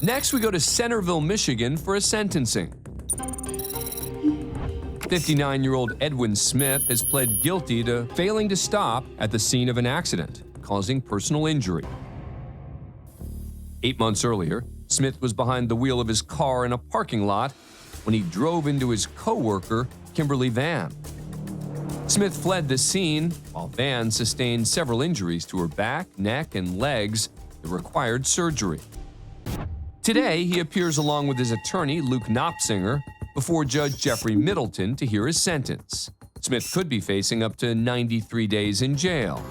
Next, we go to Centerville, Michigan for a sentencing. 59-year-old Edwin Smith has pled guilty to failing to stop at the scene of an accident, causing personal injury. 8 months earlier, Smith was behind the wheel of his car in a parking lot when he drove into his co-worker, Kimberly Van. Smith fled the scene, while Van sustained several injuries to her back, neck, and legs that required surgery. Today, he appears along with his attorney, Luke Knopsinger, before Judge Jeffrey Middleton to hear his sentence. Smith could be facing up to 93 days in jail.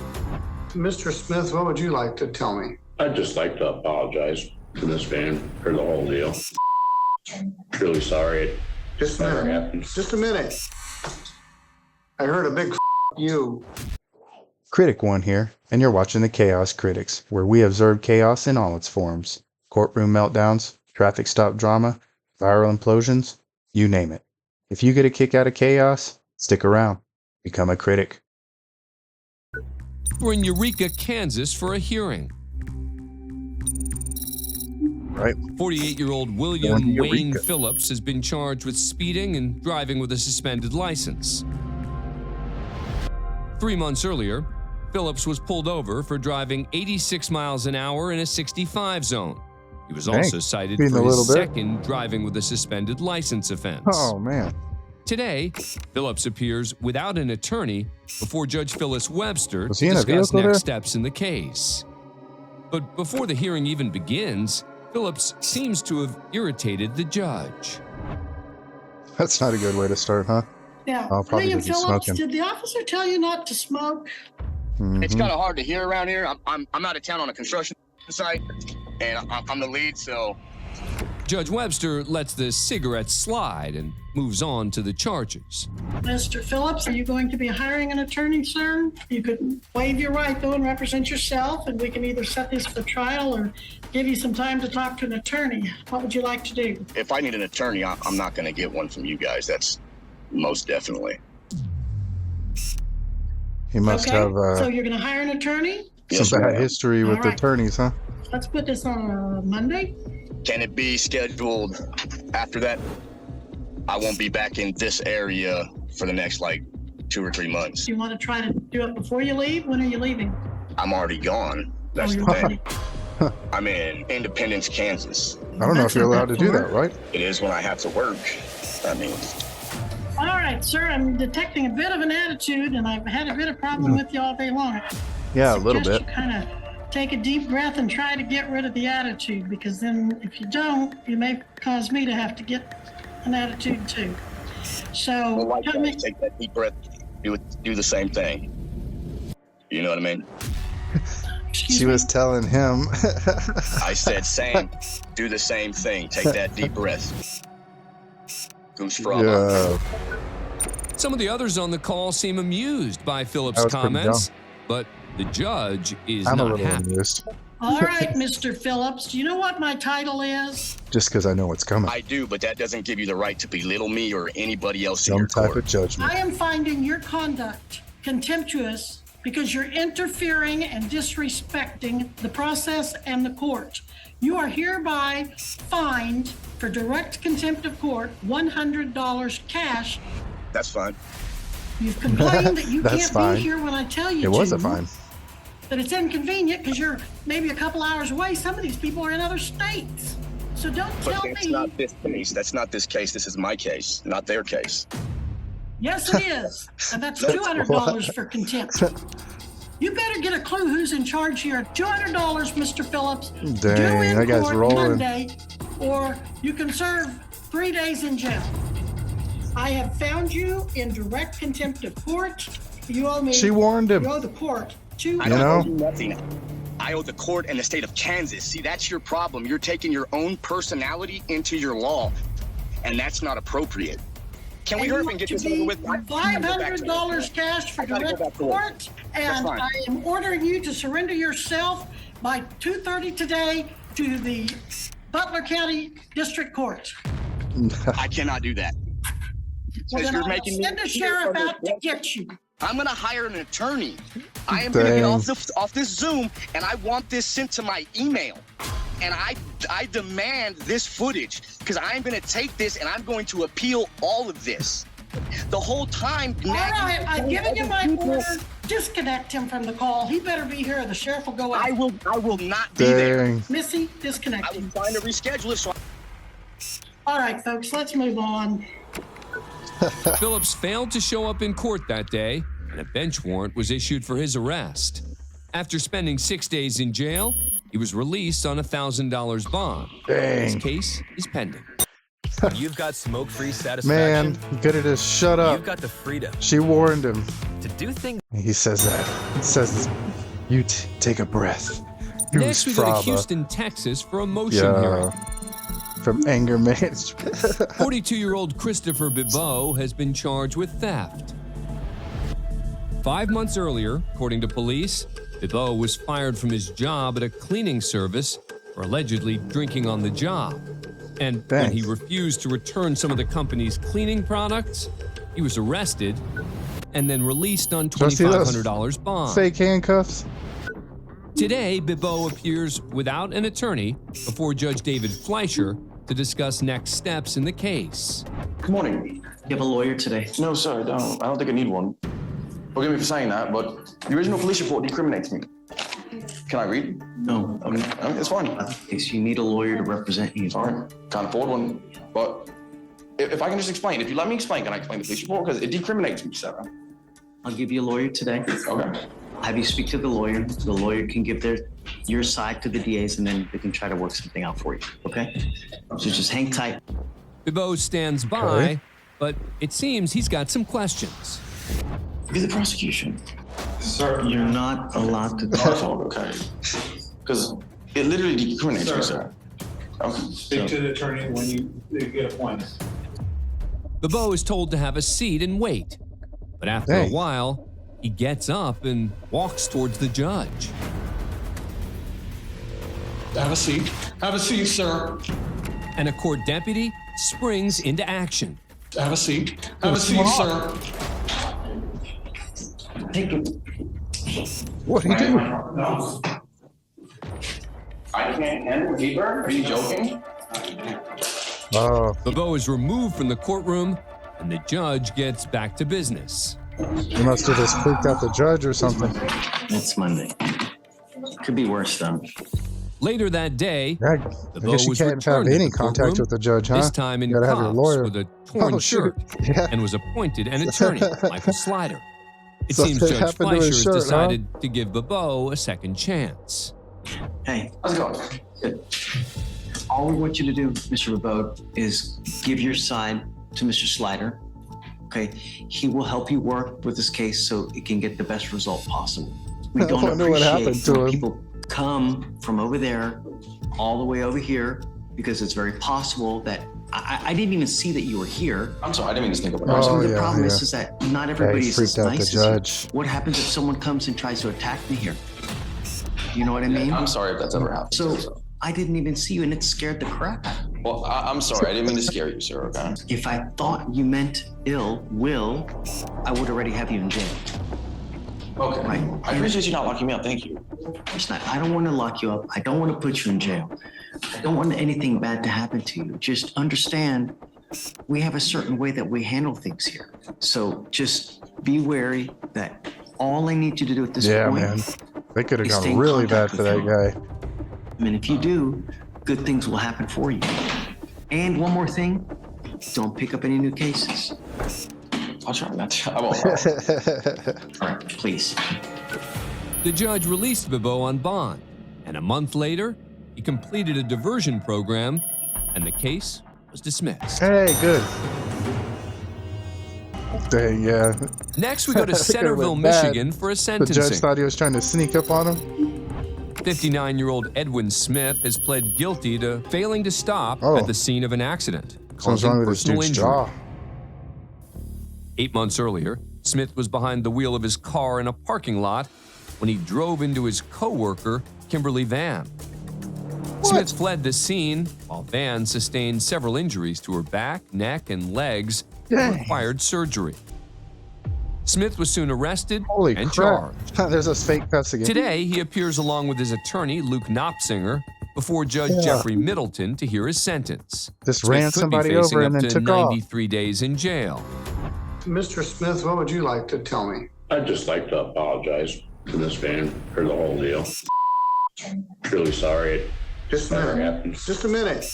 Mr. Smith, what would you like to tell me? I'd just like to apologize to this man for the whole deal. Truly sorry. Just a never minute. happened. Just a minute. I heard a big you. Critic 1 here, and you're watching the Chaos Critics, where we observe chaos in all its forms. Courtroom meltdowns, traffic stop drama, viral implosions, you name it. If you get a kick out of chaos, stick around. Become a critic. We're in Eureka, Kansas for a hearing. Right. 48-year-old William Wayne Phillips has been charged with speeding and driving with a suspended license. 3 months earlier, Phillips was pulled over for driving 86 miles an hour in a 65 zone. He was also cited for his second driving with a suspended license offense. Oh, man. Today, Phillips appears without an attorney before Judge Phyllis Webster to Was he in a discuss vehicle next there? steps in the case. But before the hearing even begins, Phillips seems to have irritated the judge. That's not a good way to start, huh? Yeah. I'll probably William be Phillips, smoking. did the officer tell you not to smoke? It's kind of hard to hear around here. I'm out of town on a construction site, and I'm the lead, so. Judge Webster lets the cigarette slide and moves on to the charges. Mr. Phillips, are you going to be hiring an attorney, sir? You could waive your right, though, and represent yourself, and we can either set this for trial or give you some time to talk to an attorney. What would you like to do? If I need an attorney, I'm not going to get one from you guys. That's most definitely. He must have so you're going to hire an attorney? some bad history with attorneys, huh? Let's put this on a Monday. Can it be scheduled after that? I won't be back in this area for the next, 2 or 3 months. Do you want to try to do it before you leave? When are you leaving? I'm already gone. That's you're the thing. already- I'm in Independence, Kansas. I don't know if you're allowed to do that, right? It is when I have to work. I mean, All right, sir, I'm detecting a bit of an attitude, and I've had a bit of problem with you all day long. Yeah, a little bit. You kind of take a deep breath and try to get rid of the attitude, because then if you don't, you may cause me to have to get an attitude too. So take that deep breath, do the same thing. You know what I mean? She was telling him. I said do the same thing. Take that deep breath. Goose frog. Yeah. Some of the others on the call seem amused by Phillips' That was pretty comments, but the judge is I'm a not little happy. amused. All right, Mr. Phillips, do you know what my title is? Just because I know what's coming. I do, but that doesn't give you the right to belittle me or anybody else in Some your type court. of judgment. I am finding your conduct contemptuous because you're interfering and disrespecting the process and the court. You are hereby fined for direct contempt of court, $100 cash. That's fine. You've complained that you That's can't fine. be here when I tell you It to. was a fine. That it's inconvenient because you're maybe a couple hours away. Some of these people are in other states. So don't But tell that's me. not this case. That's not this case. This is my case, not their case. Yes, it is. And that's $200 for contempt. You better get a clue who's in charge here. $200, Mr. Phillips. Dang, Due in that guy's court rolling. Monday, or you can serve 3 days in jail. I have found you in direct contempt of court. You owe me. She warned him. You owe the court I don't owe you nothing. I owe the court and the state of Kansas. See, that's your problem. You're taking your own personality into your law, and that's not appropriate. Can we hurry up and get this over with? $500 cash for direct court, and I am ordering you to surrender yourself by 2:30 today to the Butler County District Court. I cannot do that. Well, then I'll send a sheriff out to get you. I'm gonna hire an attorney. I am gonna get off this Zoom, and I want this sent to my email. and I demand this footage because I'm going to take this and I'm going to appeal all of this. The whole time. All right, I've given you my order. Disconnect him from the call. He better be here or the sheriff will go out. I will not be there. Missy, disconnect I him. was trying to reschedule it. So All right, folks, let's move on. Phillips failed to show up in court that day, and a bench warrant was issued for his arrest. After spending 6 days in jail, he was released on a $1,000 bond. His case is pending. You've got smoke-free satisfaction. Man, you could have just shut up. You've got the freedom She warned him. to do things. He says that. He says, you take a breath. Next, we go to Fraba. Houston, Texas for a motion hearing. From anger management. 42-year-old Christopher Bibeau has been charged with theft. 5 months earlier, according to police, Bibeau was fired from his job at a cleaning service for allegedly drinking on the job. And when he refused to return some of the company's cleaning products, he was arrested and then released on $2,500 bond. Fake handcuffs. Today, Bibeau appears without an attorney before Judge David Fleischer to discuss next steps in the case. Good morning. You have a lawyer today? No, sir, I don't. I don't think I need one. Forgive me for saying that, but the original police report decriminates me. Can I read? No. It's fine. You need a lawyer to represent you. Sorry, can't afford one. But if I can just explain, if you let me explain, can I explain the police report? Because it decriminates me, Sarah. I'll give you a lawyer today. Okay. Have you speak to the lawyer. The lawyer can give your side to the DAs, and then they can try to work something out for you. Okay? So just hang tight. Bibeau stands by, but it seems he's got some questions. Be the prosecution. Sir, you're not allowed to Oh, it's all okay. Because it literally decriminates me, sir. Okay. Speak to the attorney when you get appointed. Bibeau is told to have a seat and wait, but after a while, he gets up and walks towards the judge. Have a seat. Have a seat, sir. And a court deputy springs into action. Have a seat. Have a seat, sir. Take it. What are you doing? No. I can't handle deeper? Are you joking? Oh, Bibeau is removed from the courtroom, and the judge gets back to business. you must have just freaked out the judge or something. It's Monday. Could be worse, though. Later that day, I Bibeau guess you was can't have returned to any the contact courtroom, with the judge, huh? this time in You gotta have your cuffs lawyer. with a torn Oh, shirt, shoot. Yeah. and was appointed an attorney, Michael Slider. It Something seems Judge happened to his Fleischer has shirt, huh? decided to give Bibeau a second chance. Hey, How's it going? good. All we want you to do, Mr. Rabode, is give your side to Mr. Slider. Okay? He will help you work with this case so it can get the best result possible. We I don't wonder what happened appreciate to when him. people come from over there all the way over here because it's very possible that I didn't even see that you were here. I'm sorry, I didn't mean to sneak up on Oh, you. The yeah, problem yeah. is that not Yeah, everybody he is as freaked out the nice as you. judge. What happens if someone comes and tries to attack me here? You know what I mean? I'm sorry if that's ever happened. So I didn't even see you, and it scared the crap out of me. Well, I'm sorry. I didn't mean to scare you, sir, okay? If I thought you meant ill will, I would already have you in jail. Okay. Right. I appreciate you not locking me up. Thank you. Of course not. I don't want to lock you up. I don't want to put you in jail. I don't want anything bad to happen to you. Just understand we have a certain way that we handle things here. So just be wary that all I need you to do at this Yeah, point man. They could have is stay gone in really bad contact for with that him. guy. I mean, if you do, good things will happen for you. And one more thing, don't pick up any new cases. I'll try not to. I won't. All right, please. The judge released Bibeau on bond, and a month later, he completed a diversion program, and the case was dismissed. Hey, good. Dang, yeah. Next, we go to It could've Centerville, went bad. Michigan for a The sentencing. judge thought he was trying to sneak up on him. 59-year-old Edwin Smith has pled guilty to failing to stop Oh. at the scene of an accident, Something's causing wrong with this personal dude's injury. jaw. 8 months earlier, Smith was behind the wheel of his car in a parking lot when he drove into his co-worker, Kimberly Van. Smith fled the scene, while Van sustained several injuries to her back, neck, and legs that required surgery. Smith was soon arrested Holy and crap. charged. There's those fake cuts again. Today, he appears along with his attorney, Luke Knopsinger, before Judge Jeffrey Middleton to hear his sentence. Just Smith ran could be somebody facing over up and then to took off. 93 days in jail. Mr. Smith, what would you like to tell me? I'd just like to apologize to this van for the whole deal. Truly sorry. Just a Never minute. happened. Just a minute.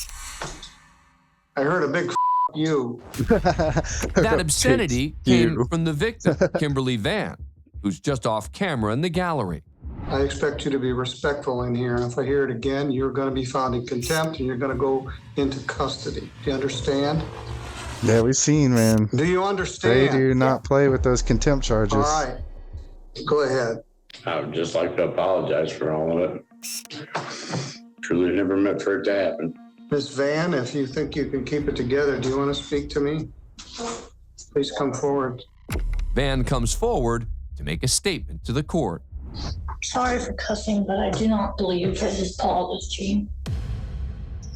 I heard a big you. That obscenity came You. from the victim, Kimberly Van, who's just off camera in the gallery. I expect you to be respectful in here, and if I hear it again, you're going to be found in contempt and you're going to go into custody. Do you understand? Yeah, we've seen, man. Do you They understand? do not play with those contempt charges. All right. Go ahead. I would just like to apologize for all of it. Truly never meant for it to happen. Ms. Van, if you think you can keep it together, do you want to speak to me? Please come forward. Van comes forward to make a statement to the court. Sorry for cussing, but I do not believe that his Paul was Gene.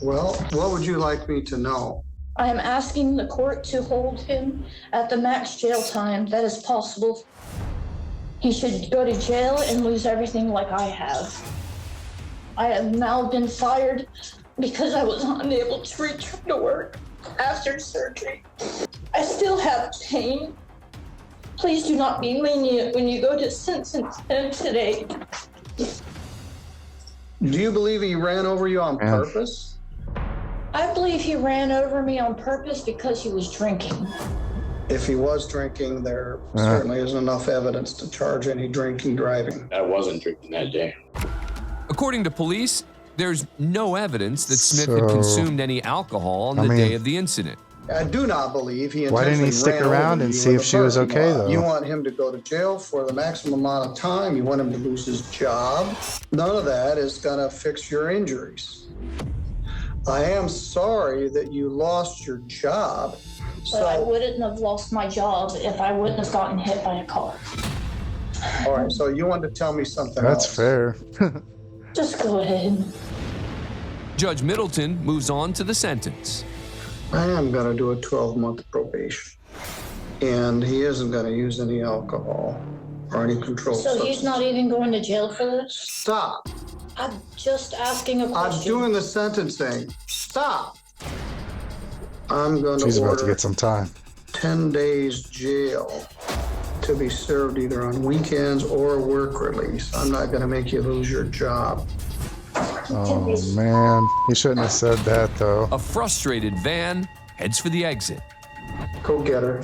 Well, what would you like me to know? I am asking the court to hold him at the max jail time that is possible. He should go to jail and lose everything like I have. I have now been fired because I was unable to return to work after surgery. I still have pain. Please do not be lenient when you go to sentence him today. Do you believe he ran over you on Yeah. purpose? I believe he ran over me on purpose because he was drinking. If he was drinking, there certainly isn't enough evidence to charge any drinking driving. I wasn't drinking that day. According to police, there's no evidence that Smith had So, consumed any alcohol on I the mean- day of the incident. I do not believe he Why didn't he intentionally stick ran around over and you see in if the she was parking okay, lot. though? You want him to go to jail for the maximum amount of time. You want him to lose his job. None of that is going to fix your injuries. I am sorry that you lost your job. But I So, wouldn't have lost my job if I wouldn't have gotten hit by a car. all right, so you wanted to tell me something That's else. fair. Just go ahead. Judge Middleton moves on to the sentence. I am going to do a 12-month probation. And he isn't going to use any alcohol or any controlled So substance. he's not even going to jail for this? Stop. I'm just asking a I'm question. doing the sentencing. Stop. I'm going She's to about to order get some time. 10 days jail to be served either on weekends or work release. I'm not going to make you lose your job. Oh, man. He shouldn't have said that, though. A frustrated Van heads for the exit. Go get her.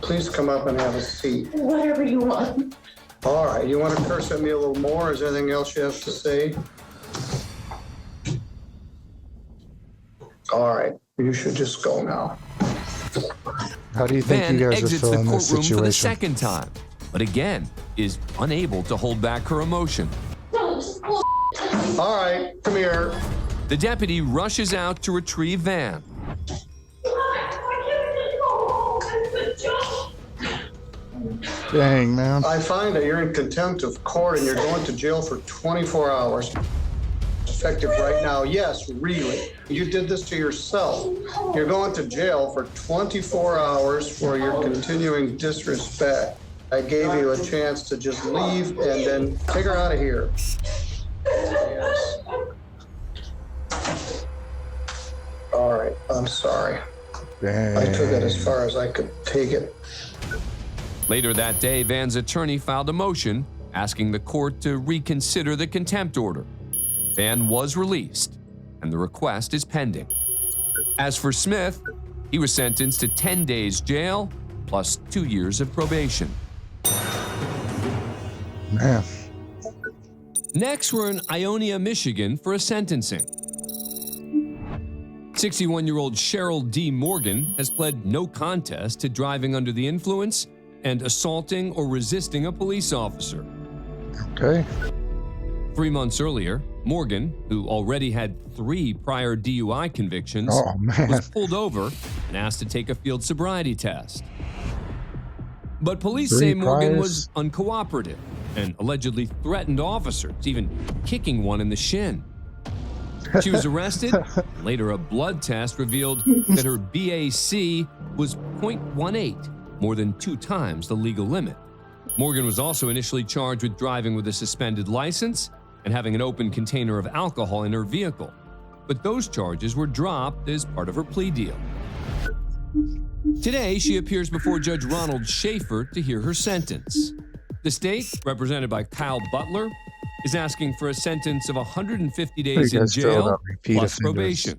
Please come up and have a seat. Whatever you want. All right, you want to curse at me a little more? Is there anything else you have to say? All right, you should just go now. How do you think Van you guys are exits the feeling this courtroom for the situation? second time, but again is unable to hold back her emotion. All right, come here. The deputy rushes out to retrieve Van. Dang, man. I find that you're in contempt of court and you're going to jail for 24 hours. Effective right now. Yes, really. You did this to yourself. You're going to jail for 24 hours for your continuing disrespect. I gave you a chance to just leave and then take her out of here. Yes. All right, I'm sorry. Dang. I took it as far as I could take it. Later that day, Van's attorney filed a motion asking the court to reconsider the contempt order. Van was released, and the request is pending. As for Smith, he was sentenced to 10 days jail plus 2 years of probation. Man. Next, we're in Ionia, Michigan for a sentencing. 61-year-old Cheryl D. Morgan has pled no contest to driving under the influence and assaulting or resisting a police officer. Okay. 3 months earlier, Morgan, who already had 3 prior DUI convictions, Oh, man. was pulled over and asked to take a field sobriety test. But police 3 say Morgan priors? was uncooperative and allegedly threatened officers, even kicking one in the shin. She was arrested. Later, a blood test revealed that her BAC was 0.18, more than 2 times the legal limit. Morgan was also initially charged with driving with a suspended license and having an open container of alcohol in her vehicle. But those charges were dropped as part of her plea deal. Today, she appears before Judge Ronald Schaefer to hear her sentence. The state, represented by Kyle Butler, is asking for a sentence of 150 days in jail plus probation.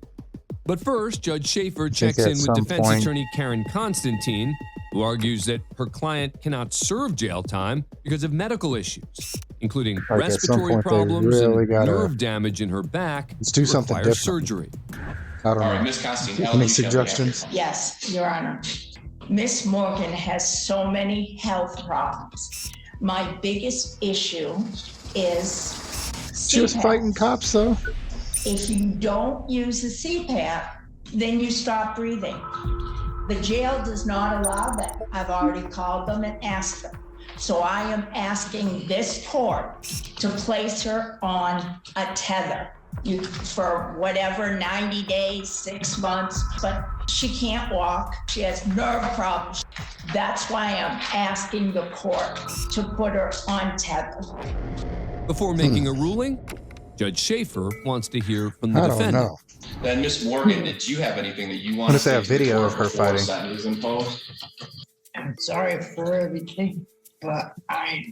But first, Judge Schaefer checks in with defense attorney Karen Constantine, who argues that her client cannot serve jail time because of medical issues, including respiratory problems and nerve damage in her back. Let's do something different. Surgery. I don't know. Ms. Constantine, any suggestions? Yes, Your Honor. Miss Morgan has so many health problems. My biggest issue is She was fighting cops, though. If you don't use the CPAP, then you stop breathing. The jail does not allow that. I've already called them and asked them. So I am asking this court to place her on a tether for whatever, 90 days, 6 months, but she can't walk. She has nerve problems. That's why I'm asking the court to put her on tether. Before making a ruling, Judge Schaefer wants to hear from the defendant. Know. Then, Miss Morgan, did you have anything that you want to say? A video of her fighting. I'm sorry for everything, but I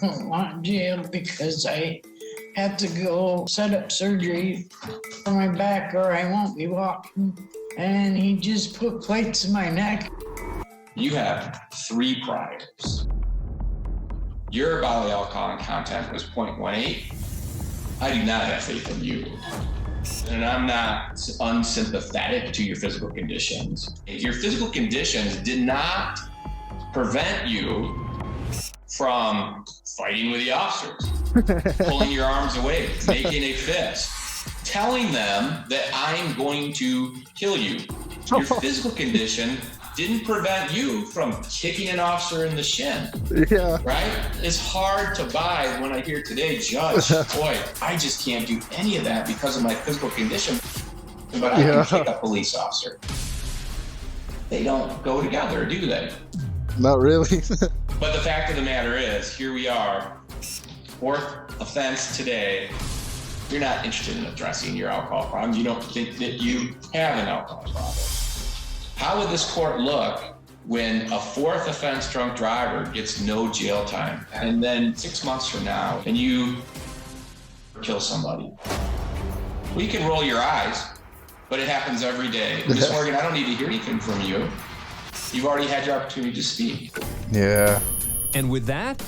don't want jail because I have to go set up surgery for my back or I won't be walking. And he just put plates in my neck. You have 3 priors. Your bodily alcohol content was 0.18. I do not have faith in you. And I'm not unsympathetic to your physical conditions. Your physical conditions did not prevent you from fighting with the officers, pulling your arms away, making a fist, telling them that I'm going to kill you. Your physical condition didn't prevent you from kicking an officer in the shin. Yeah. Right? It's hard to buy when I hear today, Judge, boy, I just can't do any of that because of my physical condition. But I can kick a police officer. They don't go together, do they? Not really. But the fact of the matter is, here we are, 4th offense today. You're not interested in addressing your alcohol problem. You don't think that you have an alcohol problem. How would this court look when a 4th offense drunk driver gets no jail time, and then 6 months from now, and you kill somebody? We can roll your eyes, but it happens every day. Ms. Morgan, I don't need to hear anything from you. You've already had your opportunity to speak. Yeah. And with that,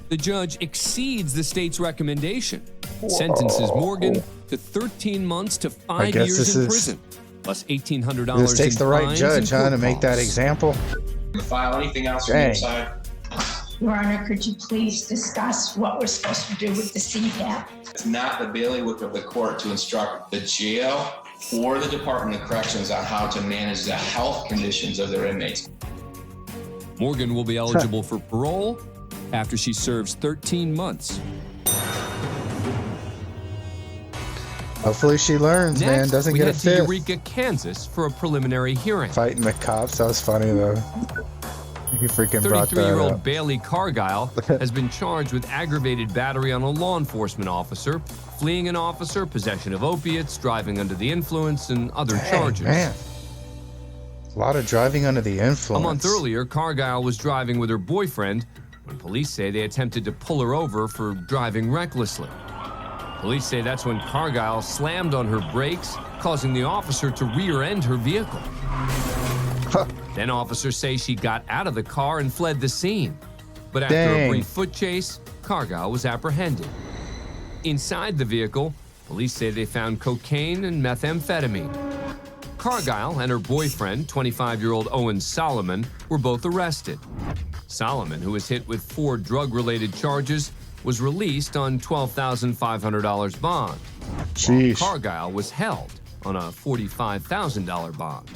the judge exceeds the state's recommendation, sentences Morgan to 13 months to 5 years in prison, plus $1,800 This takes the right judge, to make that example. File anything else from your side? Your Honor, could you please discuss what we're supposed to do with the CPAP? It's not the bailiwick of the court to instruct the jail or the Department of Corrections on how to manage the health conditions of their inmates. Morgan will be eligible for parole after she serves 13 months. Hopefully she learns, Next, man. Doesn't we get a head to fifth. Eureka, Kansas for a preliminary hearing. Fighting the cops. That was funny, though. He freaking brought that 33-year-old up. Bailey Cargile has been charged with aggravated battery on a law enforcement officer, fleeing an officer, possession of opiates, driving under the influence, and other charges. Man. A lot of driving under the influence. A month earlier, Cargile was driving with her boyfriend when police say they attempted to pull her over for driving recklessly. Police say that's when Cargile slammed on her brakes, causing the officer to rear-end her vehicle. Then officers say she got out of the car and fled the scene. But after a brief foot chase, Cargile was apprehended. Inside the vehicle, police say they found cocaine and methamphetamine. Cargile and her boyfriend, 25-year-old Owen Solomon, were both arrested. Solomon, who was hit with 4 drug-related charges, was released on $12,500 bond. Sheesh. Cargile was held on a $45,000 bond.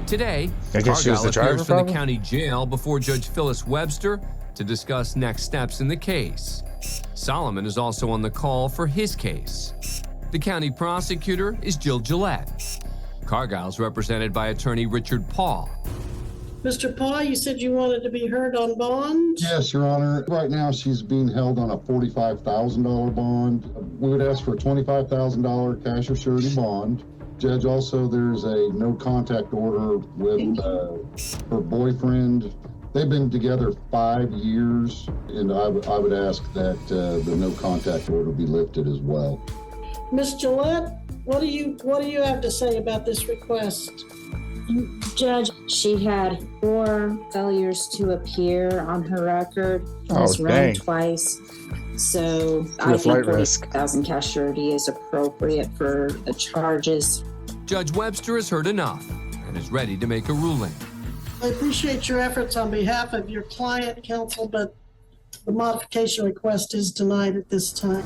Today, Cargile appears from the county jail before Judge Phyllis Webster to discuss next steps in the case. Solomon is also on the call for his case. The county prosecutor is Jill Gillette. Cargile's represented by attorney Richard Paul. Mr. Paw, you said you wanted to be heard on bond? Yes, Your Honor. Right now, she's being held on a $45,000 bond. We would ask for a $25,000 cash or surety bond. Judge, also, there's a no contact order with her boyfriend. They've been together 5 years, and I would ask that the no contact order be lifted as well. Ms. Gillette, what do you have to say about this request? Judge, she had 4 failures to appear on her record. Has run twice. So I think 40,000 cash surety is appropriate for the charges. Judge Webster has heard enough and is ready to make a ruling. I appreciate your efforts on behalf of your client, counsel, but the modification request is denied at this time.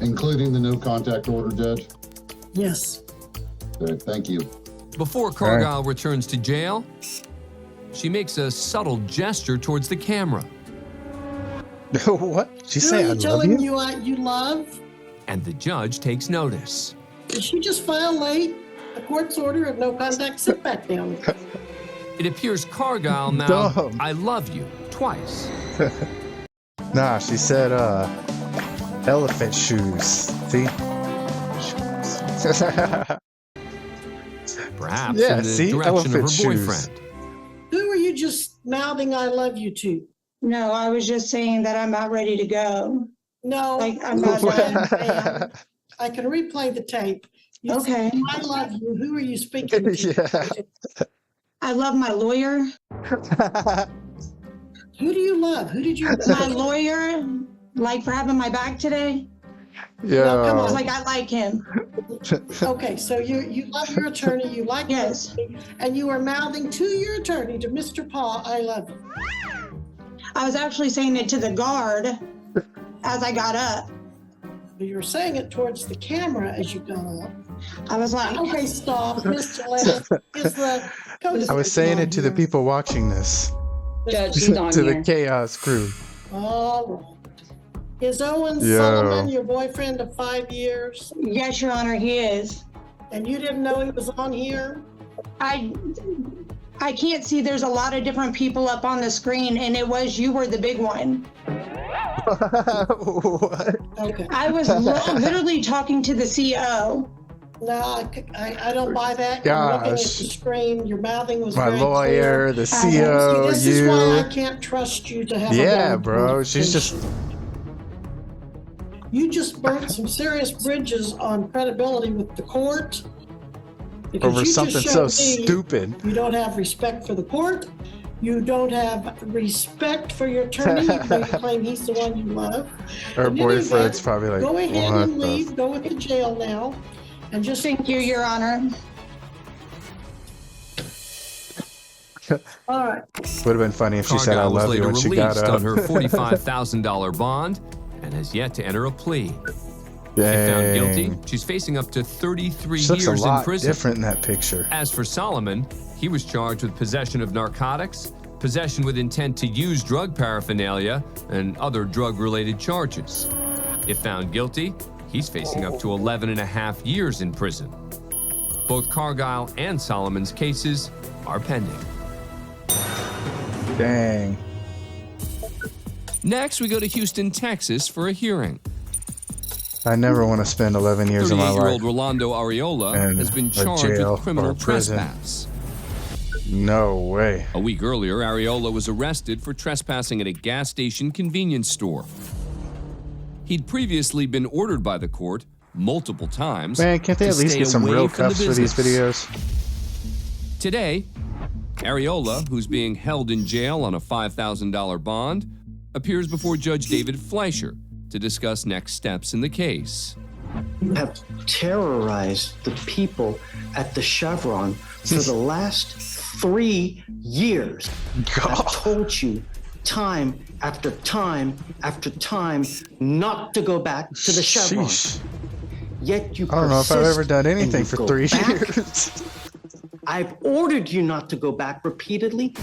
Including the no contact order, Judge? Yes. Okay, thank you. Before Cargyle returns to jail, she makes a subtle gesture towards the camera. What? She say, I tell love him you? you love? And the judge takes notice. Did she just violate the court's order of no contact? Sit back down. It appears Cargyle now, I love you, twice. Nah, she said, elephant shoes. See? Perhaps Yeah, in the see? direction of Elephant her shoes. boyfriend. Who were you just mouthing I love you to? No, I was just saying that I'm about ready to go. No, Like, I'm not done. I can replay the tape. You Okay. said, I love you. Who are you speaking to? Yeah. I love my lawyer. Who do you love? Who did you My lawyer, like for having my back today. Yeah. No, come on. Like I like him. Okay, so you love your attorney, you like Yes. your attorney, and you are mouthing to your attorney, to Mr. Paul, I love you. I was actually saying it to the guard as I got up. You were saying it towards the camera as you got up. I was like, Okay, stop, Miss Gillette. Is the I was saying it to the people watching this. Judge, he's on To here. the chaos crew. All right. Is Owen Yo. Sullivan your boyfriend of 5 years? yes, Your Honor, he is. And you didn't know he was on here? I can't see. There's a lot of different people up on the screen, and you were the big one. What? Okay. I was literally talking to the CO. No, I don't buy that. You're looking at the Gosh. screen. Your mouthing was My very lawyer, clear. the See, CO, this is why I you. can't trust you to have a Yeah, bond bro. She's modification. just. You just burnt some serious bridges on credibility with the court. Because Over you just something showed so me stupid. You don't have respect for the court. You don't have respect for your attorney, even though you claim he's the one you love. Her In any boyfriend's event, probably like, go ahead what and the leave. Go with the jail now. And just Thank you, Your Honor. all right. Would have been funny if she said, I Cargyle was love you later when she got released up. on her $45,000 bond and has yet to enter a plea. If found Dang. guilty, she's facing up to 33 She looks a years in lot prison. different in that picture. As for Solomon, he was charged with possession of narcotics, possession with intent to use drug paraphernalia, and other drug-related charges. If found guilty, he's facing up to 11 and a half years in prison. Both Cargyle and Solomon's cases are pending. Dang. Next, we go to Houston, Texas for a hearing. I never want to spend 11 years of my 38-year-old life. Rolando Areola in has been a charged jail with criminal or a prison. trespass. No way. A week earlier, Areola was arrested for trespassing at a gas station convenience store. He'd previously been ordered by the court multiple times. Man, can't they to at least stay get some away real from the cuffs for these business. videos? Today, Areola, who's being held in jail on a $5,000 bond, appears before Judge David Fleischer to discuss next steps in the case. You have terrorized the people at the Chevron for the last 3 years. I've told you time after time after time not to go back to the Chevron. Sheesh. Yet you I don't know if I've persist ever done and anything you for go 3 back. years. I've ordered you not to go back repeatedly,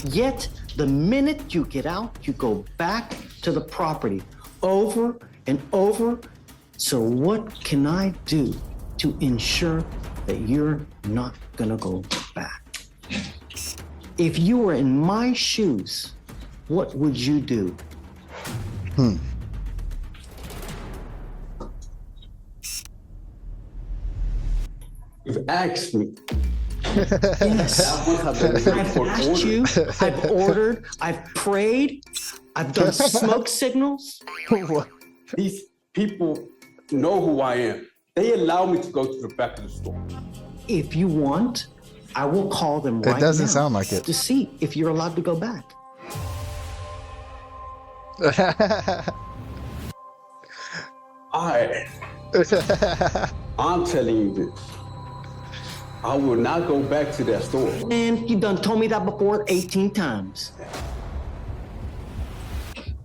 yet the minute you get out, you go back to the property over and over. So what can I do to ensure that you're not gonna go back? If you were in my shoes, what would you do? You've asked me. Yes. I've asked you, I've ordered, I've prayed, I've done smoke signals. These people know who I am. They allow me to go to the back of the store. If you want, I will call them right now. It doesn't sound like it. To see if you're allowed to go back. I'm telling you this. I will not go back to that store. And you done told me that before 18 times.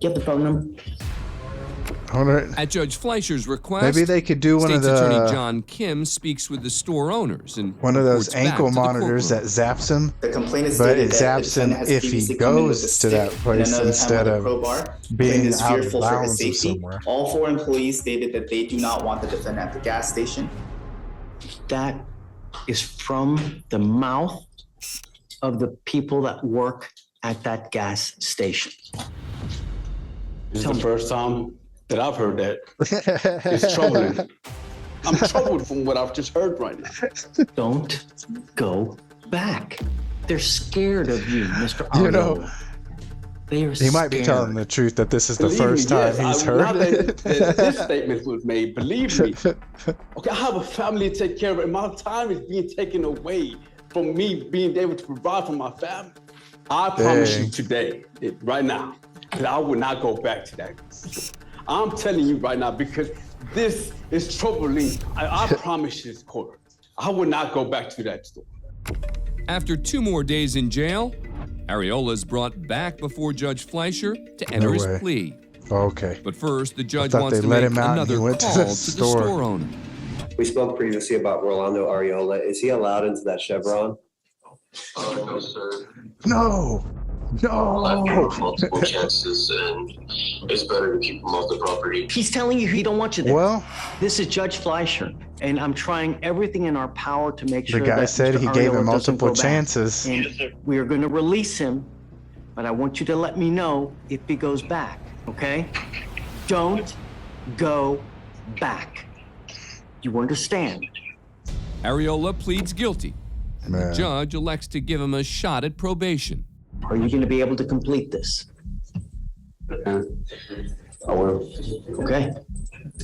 Get the phone number. At Judge Fleischer's request, Maybe they could do one of State's Attorney the John Kim speaks with the store owners and one of those reports back ankle to the monitors that courtroom. zaps him, The complaint is but stated it that the zaps him defendant has if previously he come in with goes a to stick that and place another time instead with a of crowbar. being Claimant is out of fearful for his bounds or safety. somewhere. All 4 employees stated that they do not want the defendant at the gas station. That is from the mouth of the people that work at that gas station. This is the first time that I've heard that. It's troubling. I'm troubled from what I've just heard right now. Don't go back. They're scared of you, Mr. You know, Arnold. They are he might be scared. telling the truth that this is the Believe first me, time yes, he's now heard that it. this statement was made, believe me. Okay, I have a family to take care of, and my time is being taken away from me being able to provide for my family. I promise you today, right now, that I will not go back to that. I'm telling you right now, because this is troubling. I promise you this court, I will not go back to that store. After 2 more days in jail, Areola is brought back before Judge Fleischer to enter his way. plea. Okay. But first, the judge thought wants they to let make him out and he another went to call the to the store. store owner. We spoke previously about Rolando Areola. Is he allowed into that Chevron? No, sir. No. I've given him multiple chances, and it's better to keep him off the property. He's telling you he don't want you there. Well, this is Judge Fleischer, and I'm trying everything in our power to make The sure guy that said Mr. he gave Areola him doesn't multiple go back. chances. And we are going to release him, but I want you to let me know if he goes back, okay? Don't go back. You understand? Areola pleads guilty, and Man. the judge elects to give him a shot at probation. Are you going to be able to complete this? I will. Okay.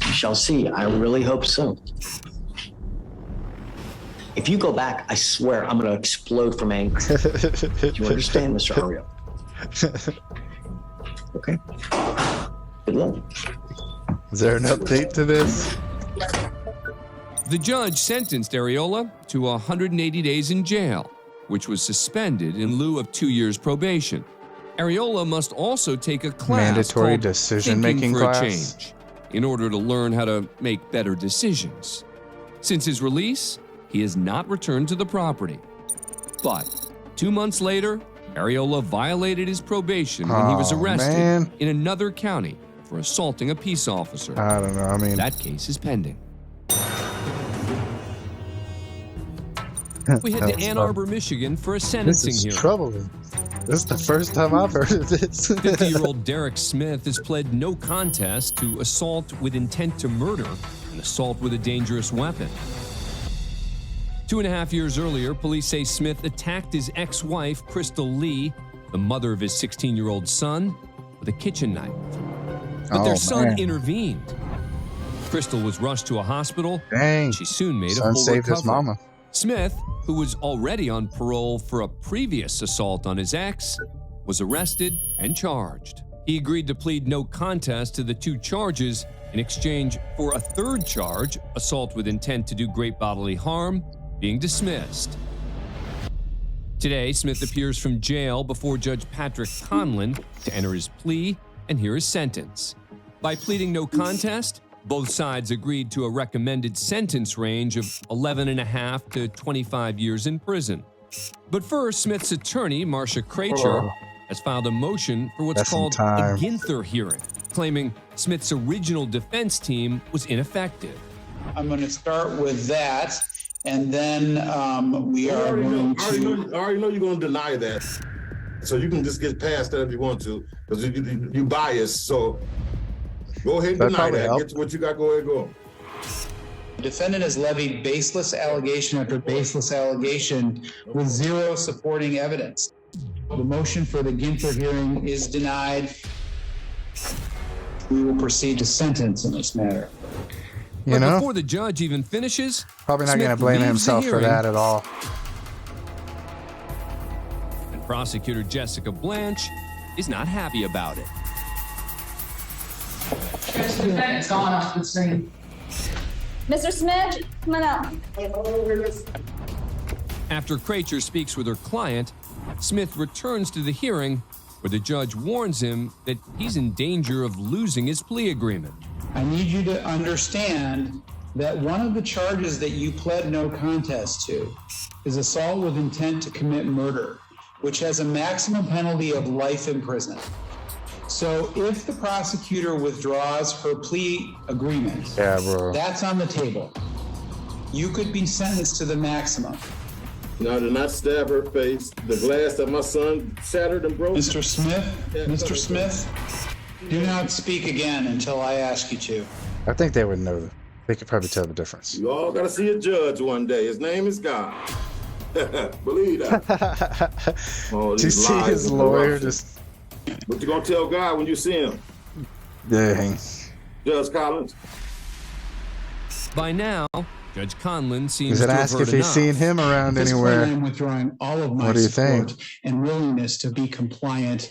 We shall see. I really hope so. If you go back, I swear I'm going to explode from anger. Do you understand, Mr. Areola? Okay. Good luck. Is there an update to this? The judge sentenced Areola to 180 days in jail, which was suspended in lieu of 2 years probation. Areola must also take a class Mandatory called decision-making Thinking for class. a Change in order to learn how to make better decisions. Since his release, he has not returned to the property. But 2 months later, Areola violated his probation when he was Oh, arrested man. in another county for assaulting a peace officer. I don't know. I mean, That case is pending. We head That to was Ann fun. Arbor, Michigan for a This sentencing is hearing. troubling. This is the first time I've heard of this. 50-year-old Derek Smith has pled no contest to assault with intent to murder and assault with a dangerous weapon. 2.5 years earlier, police say Smith attacked his ex-wife, Crystal Lee, the mother of his 16-year-old son, with a kitchen knife. But their son man. intervened. Crystal was rushed to a hospital. Dang. And she soon made a Son full saved his recovery. mama. Smith, who was already on parole for a previous assault on his ex, was arrested and charged. He agreed to plead no contest to the 2 charges in exchange for a 3rd charge, assault with intent to do great bodily harm, being dismissed. Today, Smith appears from jail before Judge Patrick Conlon to enter his plea and hear his sentence. By pleading no contest, both sides agreed to a recommended sentence range of 11.5 to 25 years in prison. But first, Smith's attorney, Marcia Kracher, has filed a motion for what's That's called some a time. Ginther hearing, claiming Smith's original defense team was ineffective. I'm going to start with that. And then we are going I already know you're going to deny that. So you can just get past that if you want to, because you biased. So go ahead and deny that. Get to what you got. Go ahead and go. The defendant has levied baseless allegation after baseless allegation with zero supporting evidence. The motion for the Ginther hearing is denied. We will proceed to sentence in this matter. But before the judge even finishes, probably not Smith going to blame leaves the himself for hearing, that at all. And prosecutor Jessica Blanche is not happy about it. There's the defendant's gone off the screen. Mr. Smith, come on out. After Kracher speaks with her client, Smith returns to the hearing where the judge warns him that he's in danger of losing his plea agreement. I need you to understand that one of the charges that you pled no contest to is assault with intent to commit murder, which has a maximum penalty of life in prison. So if the prosecutor withdraws her plea agreement, that's on the table. You could be sentenced to the maximum. No, I did not stab her face. The glass that my son shattered and broke. Mr. Smith, Mr. Smith, do not speak again until I ask you to. I think they would know. They could probably tell the difference. You all got to see a judge one day. His name is God. Believe that. Did you see his lawyer just... What you gonna tell God when you see him? Dang. Judge Collins. By now, Judge Conlon seems Does it to have ask heard if he's enough. seen him around At this anywhere? point, I'm withdrawing all of my What do you support think? and willingness to be compliant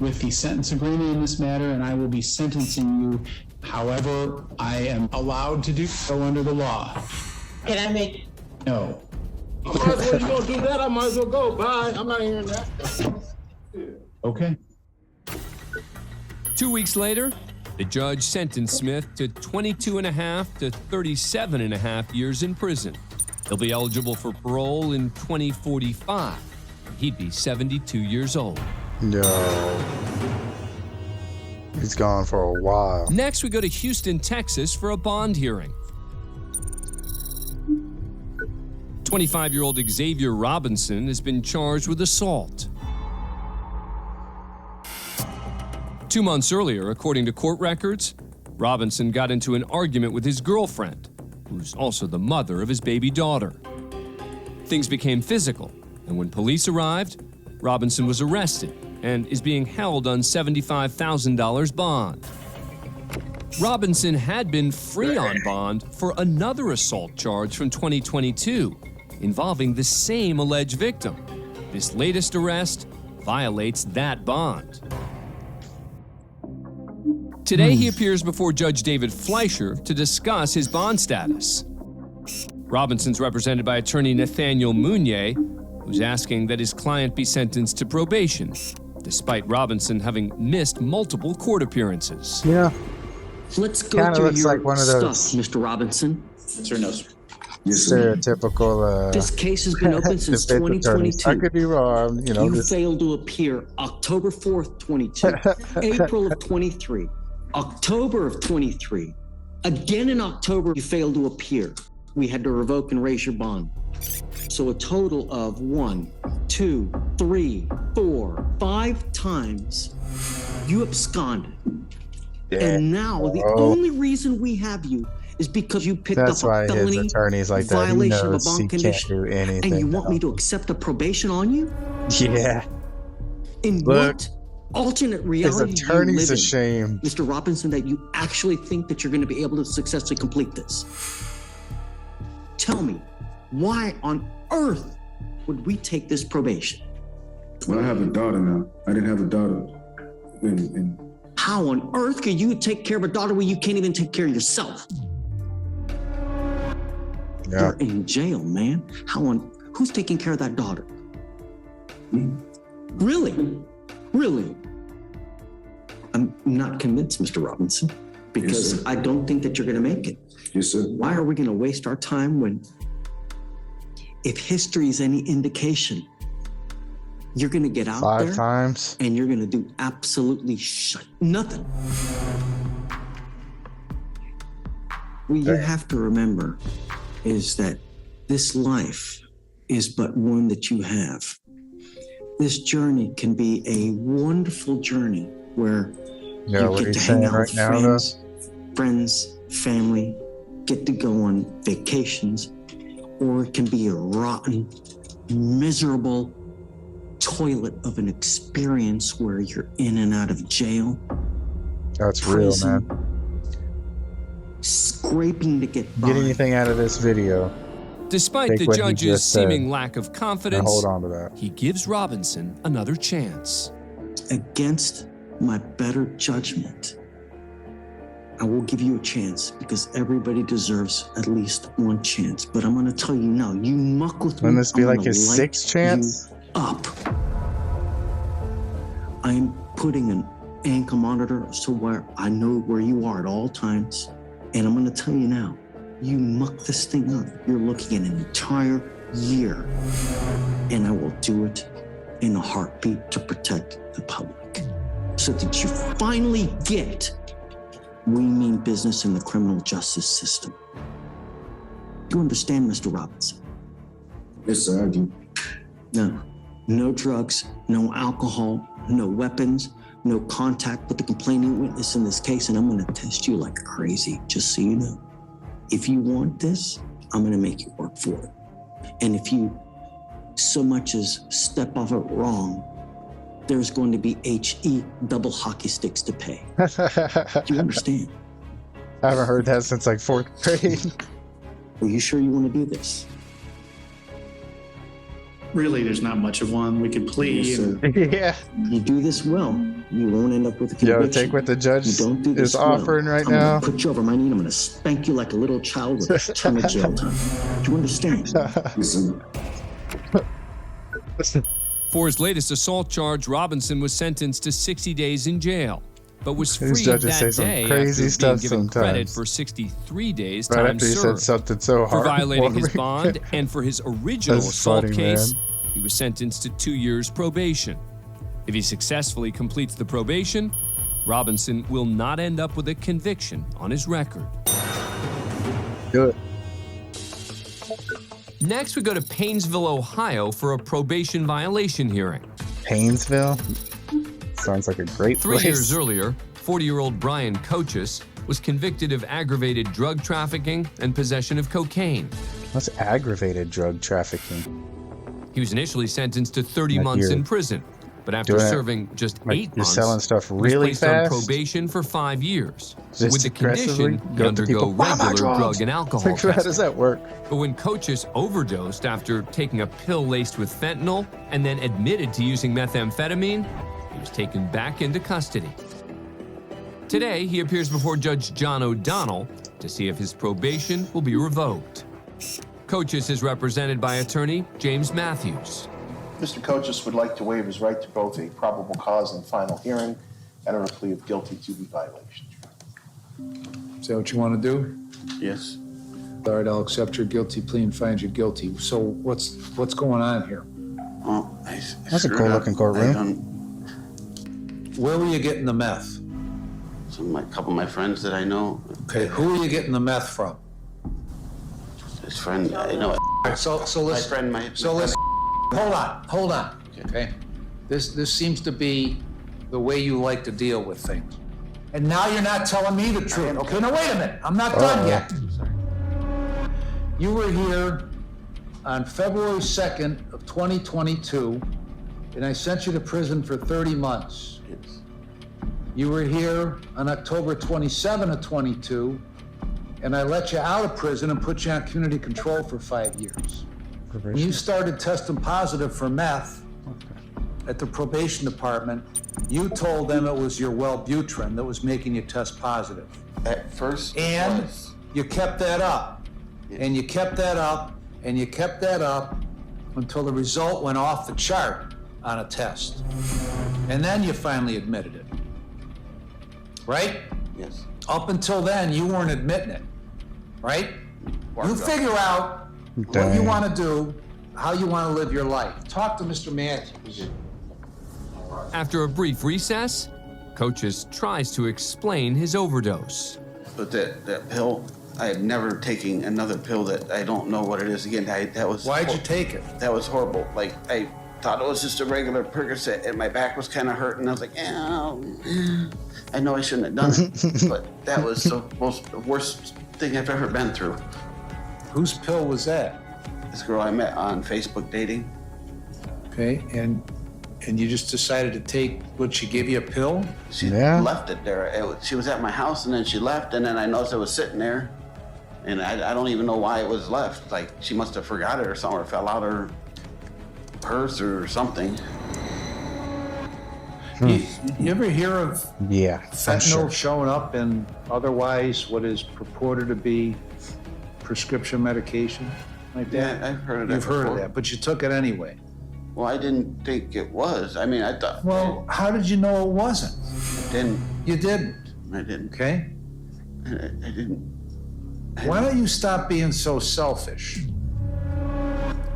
with the sentence agreement in this matter, and I will be sentencing you however I am allowed to do so under the law. Can I make? No. I might as well, you gonna do that, I might as well go. Bye. I'm not hearing that. Okay. 2 weeks later, the judge sentenced Smith to 22.5 to 37.5 years in prison. He'll be eligible for parole in 2045. He'd be 72 years old. No. He's gone for a while. Next, we go to Houston, Texas for a bond hearing. 25-year-old Xavier Robinson has been charged with assault. 2 months earlier, according to court records, Robinson got into an argument with his girlfriend, who's also the mother of his baby daughter. Things became physical, and when police arrived, Robinson was arrested and is being held on $75,000 bond. Robinson had been free on bond for another assault charge from 2022 involving the same alleged victim. This latest arrest violates that bond. Today, he appears before Judge David Fleischer to discuss his bond status. Robinson's represented by attorney Nathaniel Mounier, who's asking that his client be sentenced to probation, despite Robinson having missed multiple court appearances. Yeah. Let's go Kinda through looks your like one of stuff, those Mr. Robinson. Sir, no, sir. stereotypical. This case has been open since defense attorneys. 2022. I could be wrong. You know, You this- failed to appear October 4th, 22, April of 23, October of 23. Again in October, you failed to appear. We had to revoke and raise your bond. So a total of 1, 2, 3, 4, 5 times you absconded. And now the only reason we have you is because you picked That's up why a his felony attorney's like that. He violation of a knows he bond can't condition. do anything. And you want me to accept a probation on you? Yeah. In Look, what alternate his reality do you attorney's live in, ashamed. Mr. Robinson, that you actually think that you're going to be able to successfully complete this? Tell me, why on earth would we take this probation? Well, I have a daughter now. I didn't have a daughter. How on earth can you take care of a daughter when you can't even take care of yourself? Yeah. You're in jail, man. Who's taking care of that daughter? Really? Really? I'm not convinced, Mr. Robinson, because Yes, sir. I don't think that you're going to make it. Yes, sir. Why are we going to waste our time when, if history is any indication, you're going to get out 5 there times. and you're going to do absolutely nothing. What you have to remember is that This life is but one that you have. This journey can be a wonderful journey where you get to hang out with friends, family, get to go on vacations, or it can be a rotten, miserable toilet of an experience where you're in and out of jail. That's real, man. Scraping to get by. Get anything out of this video. Despite the judge's seeming lack of confidence, hold on to that. He gives Robinson another chance. Against my better judgment, I will give you a chance because everybody deserves at least one chance. But I'm going to tell you now, you muck with me. Wouldn't this be like his sixth chance? Up. I'm putting an ankle monitor so where I know where you are at all times. And I'm going to tell you now, you muck this thing up, you're looking at an entire year. And I will do it in a heartbeat to protect the public. So that you finally get we mean business in the criminal justice system. You understand, Mr. Robinson? Yes, sir, I do. No drugs, no alcohol, no weapons, no contact with the complaining witness in this case, and I'm gonna test you like crazy, just so you know. If you want this, I'm gonna make you work for it. And if you so much as step off it wrong, there's going to be HE double hockey sticks to pay. Do you understand? I haven't heard that since like 4th grade. Are you sure you want to do this? Really, there's not much of one. We could plead. Yeah. You do this well, you won't end up with a conviction. Yo, take what the judge is offering right I'm now. gonna put you over my knee and I'm gonna spank you like a little child with a ton of jail time. Do you understand? For his latest assault charge, Robinson was sentenced to 60 days in jail, but was These freed judges that say some day crazy after stuff being given credit sometimes. for 63 days Right time after he said served. something so For violating his heartwarming. bond and for his original That's assault funny, case, man. he was sentenced to 2 years probation. If he successfully completes the probation, Robinson will not end up with a conviction on his record. Do it. Next, we go to Painesville, Ohio for a probation violation hearing. Painesville? Sounds like a great 3 place. years earlier, 40-year-old Brian Coaches was convicted of aggravated drug trafficking and possession of cocaine. What's aggravated drug trafficking? He was initially sentenced to 30 Like months you're in prison, but after doing it serving just like 8 you're months, selling stuff he was really placed fast? on probation for 5 years, Just with the aggressively condition he go up to undergo people, "Buy my regular drugs." drug and alcohol Like, how testing. does that work? But when Coaches overdosed after taking a pill laced with fentanyl and then admitted to using methamphetamine, he was taken back into custody. Today, he appears before Judge John O'Donnell to see if his probation will be revoked. Coaches is represented by attorney James Matthews. Mr. Coaches would like to waive his right to both a probable cause and final hearing and a plea of guilty to the violation. Is that what you want to do? Yes. All right, I'll accept your guilty plea and find you guilty. So what's going on here? Well, That's a cool looking courtroom. Where were you getting the meth? A couple of my friends that I know. Okay, who are you getting the meth from? His friend, I know. So let's hold on. Okay. This seems to be the way you like to deal with things. And now you're not telling me the truth. Okay, now wait a minute. I'm not done yet. You were here on February 2nd of 2022, and I sent you to prison for 30 months. Yes. You were here on October 27 of 22, and I let you out of prison and put you on community control for 5 years. When you started testing positive for meth at the probation department, you told them it was your Wellbutrin that was making you test positive. At first, And was. you kept that up. Yes. And you kept that up, and you kept that up until the result went off the chart on a test. And then you finally admitted it. Right? Yes. Up until then, you weren't admitting it, right? You figure out what you Dang. want to do, how you want to live your life. Talk to Mr. Matthews. After a brief recess, Coaches tries to explain his overdose. But that pill, I had never taken another pill that I don't know what it is. Again, that was. Why'd you take it? That was horrible. Like, I thought it was just a regular Percocet, and my back was kind of hurting. I was like, I know I shouldn't have done it, but that was the worst thing I've ever been through. Whose pill was that? This girl I met on Facebook dating. Okay, and you just decided to take, would she give you a pill? She left it there. She was at my house, and then she left, and then I noticed it was sitting there, and I don't even know why it was left. Like, she must have forgot it or something, or fell out of her purse or something. You ever hear of fentanyl sure. showing up in otherwise what is purported to be prescription medication like that? Yeah, I've heard of that. You've heard of before. that, but you took it anyway. Well, I didn't think it was. I mean, I thought. Well, how did you know it wasn't? I didn't. You didn't. I didn't. Okay. I didn't. Why don't you stop being so selfish?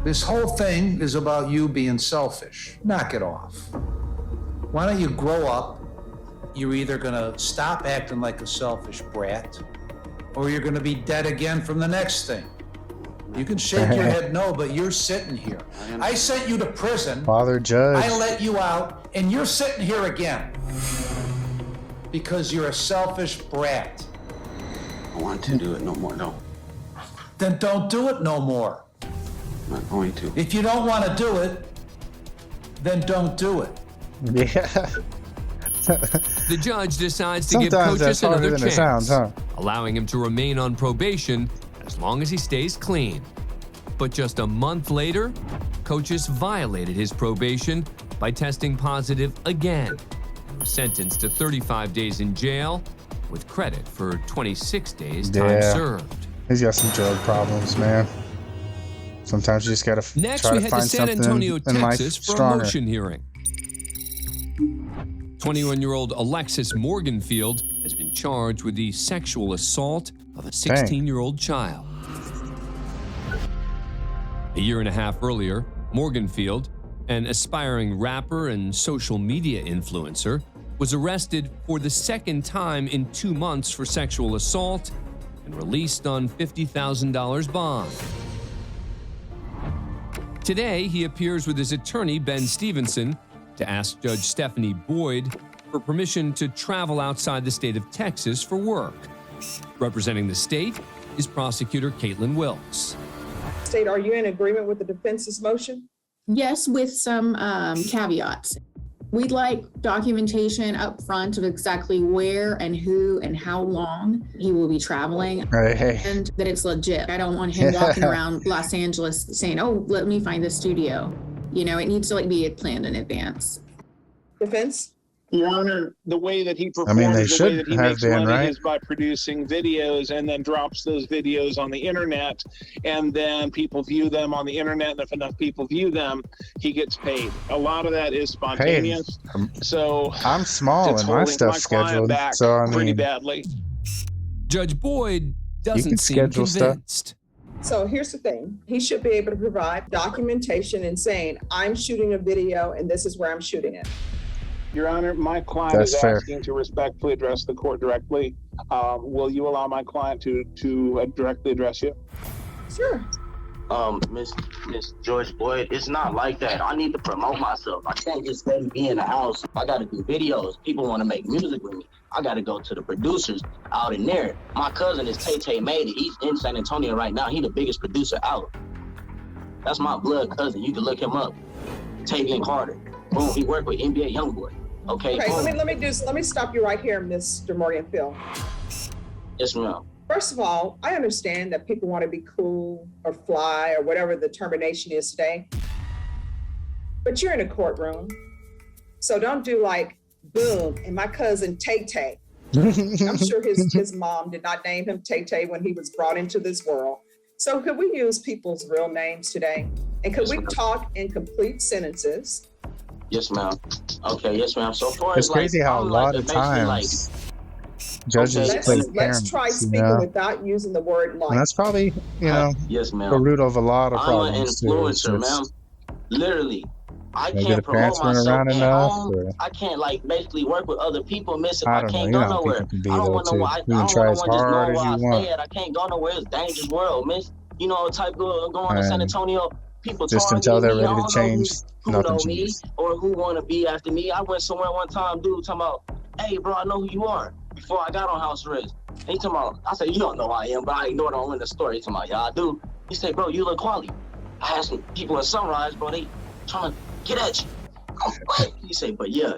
This whole thing is about you being selfish. Knock it off. Why don't you grow up? You're either gonna stop acting like a selfish brat, or you're gonna be dead again from the next thing. You can shake your head no, but you're sitting here. I sent you to prison. Father Judge. I let you out, and you're sitting here again. Because you're a selfish brat. I want to do it no more, no. Then don't do it no more. I'm not going to. If you don't want to do it, then don't do it. Yeah. The judge decides to give Sometimes that's Cochise another harder than it chance, sounds, huh? allowing him to remain on probation as long as he stays clean. But just a month later, Cochise violated his probation by testing positive again and was sentenced to 35 days in jail with credit for 26 days time served. He's got some drug problems, man. Sometimes you just gotta Next, try we to head find to San something Antonio, in life Texas for a stronger. motion hearing. 21-year-old Alexis Morganfield has been charged with the sexual assault of a 16-year-old child. A year and a half earlier, Morganfield, an aspiring rapper and social media influencer, was arrested for the second time in 2 months for sexual assault and released on $50,000 bond. Today, he appears with his attorney, Ben Stevenson, to ask Judge Stephanie Boyd for permission to travel outside the state of Texas for work. Representing the state is prosecutor Caitlin Wilkes. State, are you in agreement with the defense's motion? Yes, with some caveats. We'd like documentation up front of exactly where and who and how long he will be traveling, and that it's legit. I don't want him walking around Los Angeles saying, "Oh, let me find this studio." You know, it needs to be planned in advance. Defense? Your Honor, the way that he performs, I mean, they the way that should he have makes been, money right? is by producing videos and then drops those videos on the internet, and then people view them on the internet, and if enough people view them, he gets paid. A lot of that is spontaneous. So I'm small it's and my holding stuff's client scheduled, back so I pretty mean, badly. Judge Boyd doesn't can seem schedule convinced. stuff. So here's the thing. He should be able to provide documentation and saying, I'm shooting a video and this is where I'm shooting it. Your Honor, my client That's is fair. asking to respectfully address the court directly. Will you allow my client to directly address you? Sure. Miss George Boyd, it's not like that. I need to promote myself. I can't just let me be in the house. I got to do videos. People want to make music with me. I got to go to the producers out in there. My cousin is Tay Made It. He's in San Antonio right now. He's the biggest producer out. That's my blood cousin. You can look him up. Tavian Carter. Boom, he worked with NBA Youngboy. Okay, let me stop you right here, Mr. Morganfield. Yes, ma'am. First of all, I understand that people want to be cool or fly or whatever the termination is today. But you're in a courtroom. So don't do like, boom, and my cousin Tay. I'm sure his mom did not name him Tay when he was brought into this world. So could we use people's real names today? And could we talk in complete sentences? Yes, ma'am. Okay, yes, ma'am. So far It's crazy how a lot of times judges play Let's parents, try you speaking know? without using the word like. And that's probably, yes, ma'am. the root of a lot of I'm an problems too. influencer, ma'am. Literally, I Maybe can't the promote parents weren't myself around at enough, home. or I can't like basically work with other people, miss, if I I don't know. can't You go know how nowhere. people can be I don't though want no too. I You can don't try want as no one just hard knowing as where I you stay want. at. I can't go nowhere. It's a dangerous world, miss. You know the type of going to San And Antonio, people just until targeting they're me. I ready to don't know change, who nothing know me changes. or who want to be after me. I went somewhere one time, dude talking about, hey bro, I know who you are, before I got on house arrest. And he talking about, I said, you don't know who I am, but I ignored him in the story. He talking about, yeah, I do. He said, bro, you look quality. I had some people in Sunrise, bro, they trying to get at you. I'm what? He said, but yeah.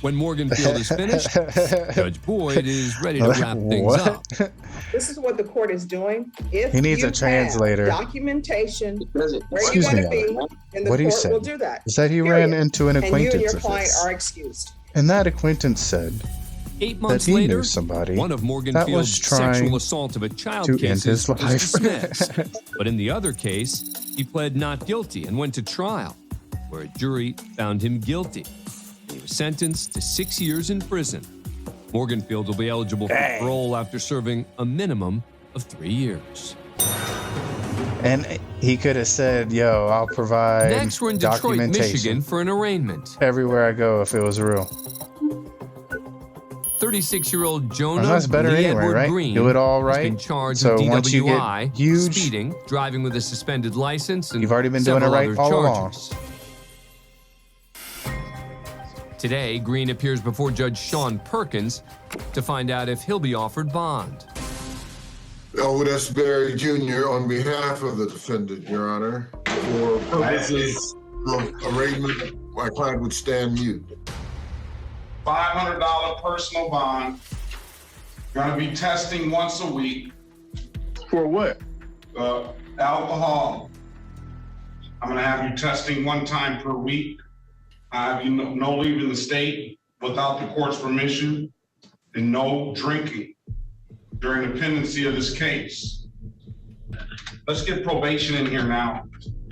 When Morganfield is finished, Judge Boyd is ready to wrap things up. This is what the court is doing. If He needs you a translator. have documentation where you Excuse got me, to be, then the what he court said will do that. is that he Period. ran into an And you acquaintance and your of client his, are excused. and that acquaintance said 8 that months he later, knew somebody one of that Morganfield's was trying sexual assault of a child to end cases his was life. dismissed. But in the other case, he pled not guilty and went to trial, where a jury found him guilty. He was sentenced to 6 years in prison. Morganfield will be eligible for parole after serving a minimum of 3 years. And he could have said, yo, I'll provide Next, we're in Detroit, documentation Michigan for an arraignment. everywhere I go if it was real. 36-year-old Jonah Well, that's better Lee anyway, Edward right? Green Do it all has right. been charged So with once you DWI, get huge, speeding, driving with a suspended license, and you've already been doing it several right other all along. charges. Today, Green appears before Judge Sean Perkins to find out if he'll be offered bond. Loudest Barry Jr. on behalf of the defendant, Your Honor. For purposes of arraignment, my client would stand mute. $500 personal bond. Gonna be testing once a week. For what? Alcohol. I'm gonna have you testing one time per week. I have you no leaving the state without the court's permission, and no drinking during the pendency of this case. Let's get probation in here now.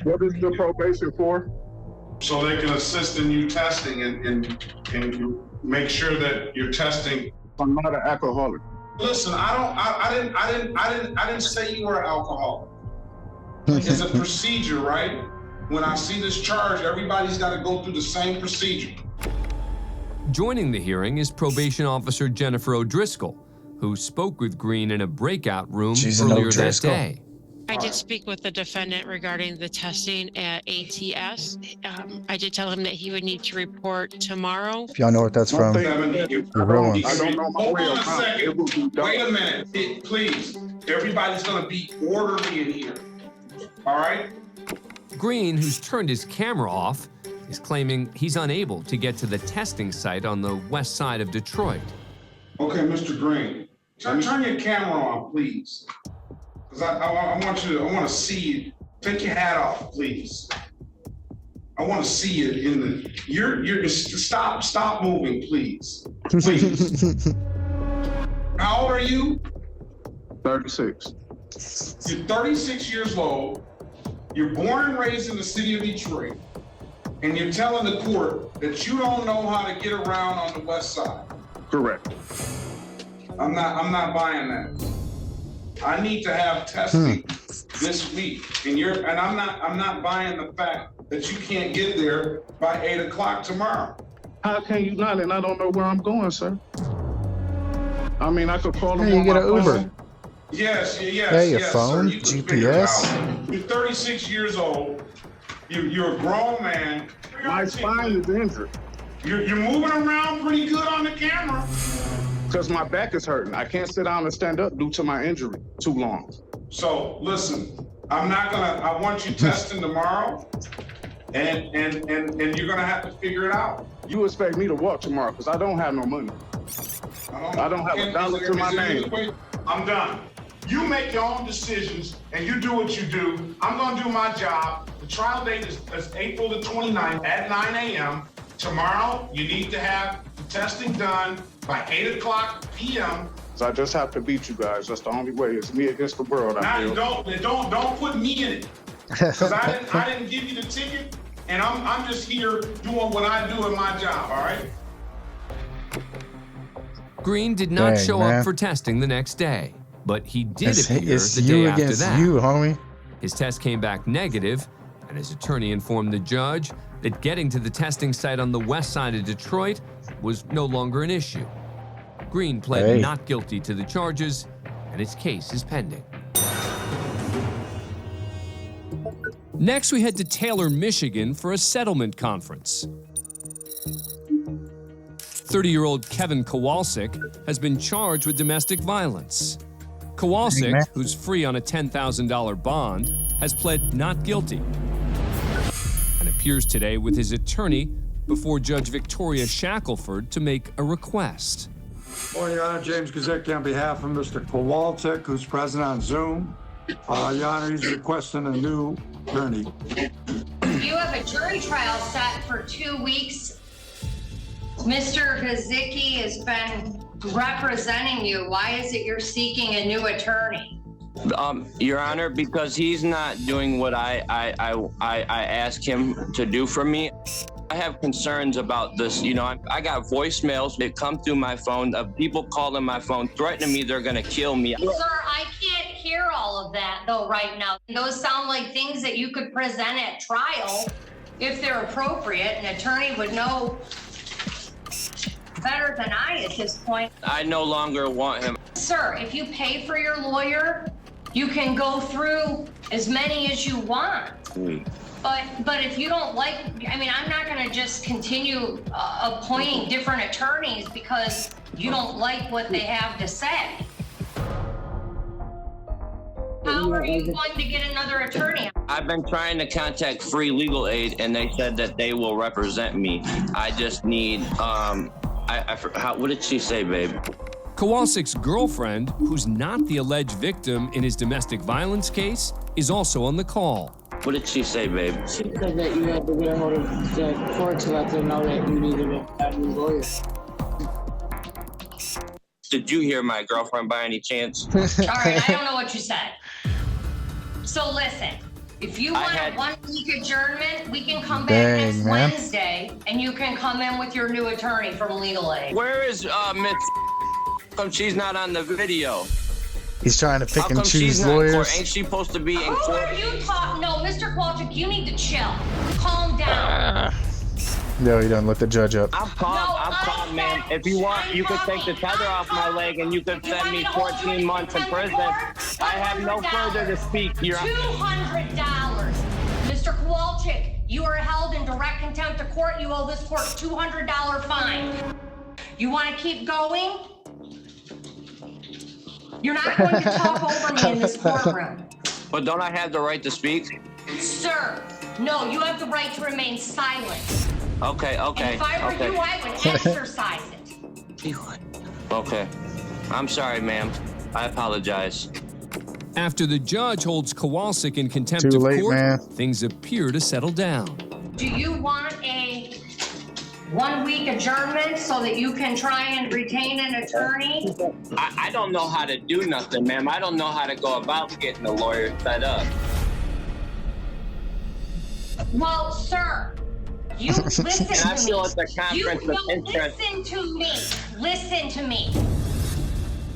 What is the probation for? So they can assist in you testing and make sure that you're testing. I'm not an alcoholic. Listen, I didn't say you were an alcoholic. It's a procedure, right? When I see this charge, everybody's got to go through the same procedure. Joining the hearing is probation officer Jennifer O'Driscoll, who spoke with Green in a breakout room earlier that day. I did speak with the defendant regarding the testing at 8’s. I did tell him that he would need to report tomorrow. If y'all know what that's from, the real ones. I don't know my way on a second. Wait a minute, please. Everybody's going to be orderly in here. All right? Green, who's turned his camera off, is claiming he's unable to get to the testing site on the west side of Detroit. Okay, Mr. Green, turn your camera on, please. Because I want to see you. Take your hat off, please. I want to see you in the. You're stop moving, please. Please. How old are you? 36. You're 36 years old. You're born and raised in the city of Detroit, and you're telling the court that you don't know how to get around on the west side. Correct. I'm not buying that. I need to have testing this week, and I'm not buying the fact that you can't get there by 8 o'clock tomorrow. How can you not? And I don't know where I'm going, sir. I mean, I could call them Hey, you on get my an Uber. phone. Yes, Yeah, your phone, sir. You can figure it GPS. out. You're 36 years old. You're a grown man. My spine is injured. You're moving around pretty good on the camera. Because my back is hurting. I can't sit down and stand up due to my injury too long. So listen, I want you testing tomorrow, and you're gonna have to figure it out. You expect me to walk tomorrow because I don't have no money. I don't have a dollar to my name. I'm done. You make your own decisions and you do what you do. I'm gonna do my job. The trial date is April the 29th at 9 a.m. Tomorrow, you need to have the testing done by 8 o'clock p.m. So I just have to beat you guys. That's the only way. It's me against the world. Now don't put me in it. Because I didn't give you the ticket, and I'm just here doing what I do in my job, all right? Green did not Dang, show man. up for testing the next day, but he did It's appear it's the you day after against that. you, homie. His test came back negative and his attorney informed the judge that getting to the testing site on the west side of Detroit was no longer an issue. Green pled not guilty to the charges, and his case is pending. Next, we head to Taylor, Michigan for a settlement conference. 30-year-old Kevin Kowalczyk has been charged with domestic violence. Kowalczyk, who's free on a $10,000 bond, has pled not guilty and appears today with his attorney before Judge Victoria Shackelford to make a request. Well, Your Honor, James Gazicki on behalf of Mr. Kowalczyk, who's present on Zoom. Your Honor, he's requesting a new attorney. You have a jury trial set for 2 weeks. Mr. Gazicki has been representing you. Why is it you're seeking a new attorney? Your Honor, because he's not doing what I asked him to do for me. I have concerns about this. You know, I got voicemails that come through my phone of people calling my phone, threatening me they're going to kill me. Sir, I can't hear all of that, though, right now. Those sound like things that you could present at trial if they're appropriate. An attorney would know better than I at this point. I no longer want him. Sir, if you pay for your lawyer, you can go through as many as you want. But if you don't like, I mean, I'm not going to just continue appointing different attorneys because you don't like what they have to say. How are you going to get another attorney? I've been trying to contact Free Legal Aid, and they said that they will represent me. I just need, what did she say, babe? Kowalczyk's girlfriend, who's not the alleged victim in his domestic violence case, is also on the call. What did she say, babe? She said that you had to get a hold of the court to let them know that you needed a new lawyer. Did you hear my girlfriend by any chance? All right, I don't know what you said. So listen, if you want a 1 week adjournment, we can come back next Wednesday and you can come in with your new attorney from Legal Aid. Where is Miss? How come she's not on the video? He's trying to pick and choose she's lawyers. Not in court? Ain't she supposed to be in Who court? are you talking? No, Mr. Kowalczyk, you need to chill. Calm down. No, he doesn't let the judge up. I'm calm, ma'am. If you want, you could take the tether off my leg and you could send me 14 months in prison. I have no further to speak. You're $200. Mr. Kowalczyk, you are held in direct contempt of court. You owe this court $200 fine. You want to keep going? You're not going to talk over me in this courtroom. But don't I have the right to speak? Sir, no, you have the right to remain silent. Okay. And if I were you, I would exercise it. Okay. I'm sorry, ma'am. I apologize. After the judge holds Kowalczyk in contempt of court, things appear to settle down. Do you want a 1 week adjournment so that you can try and retain an attorney? I don't know how to do nothing, ma'am. I don't know how to go about getting a lawyer set up. Well, sir, you listen to me. I feel at the conference of interest. Listen to me. Listen to me.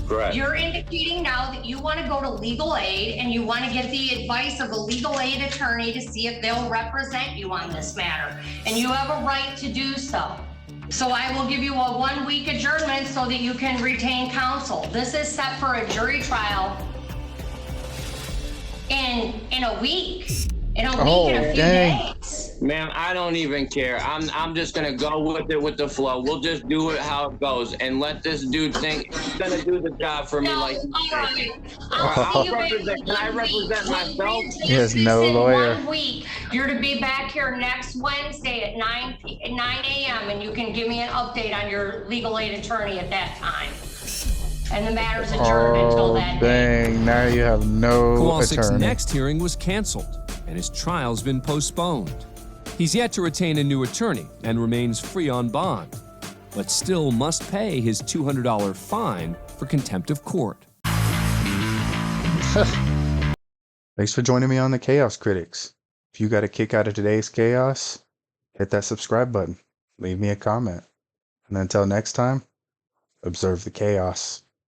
Correct. You're indicating now that you want to go to legal aid and you want to get the advice of a legal aid attorney to see if they'll represent you on this matter. And you have a right to do so. So I will give you a 1 week adjournment so that you can retain counsel. This is set for a jury trial in a week. In a week and a few days. Ma'am, I don't even care. I'm just gonna go with it with the flow. We'll just do it how it goes and let this dude think he's gonna do the job for me like all right. Can I represent myself? He has no lawyer. 1 week. You're to be back here next Wednesday at 9 a.m. and you can give me an update on your legal aid attorney at that time. And the matter's adjourned until that day. Dang, now you have no Kowalczyk's attorney. next hearing was canceled, and his trial's been postponed. He's yet to retain a new attorney and remains free on bond, but still must pay his $200 fine for contempt of court. Thanks for joining me on the Chaos Critics. If you got a kick out of today's chaos, hit that subscribe button. Leave me a comment. And until next time, observe the chaos.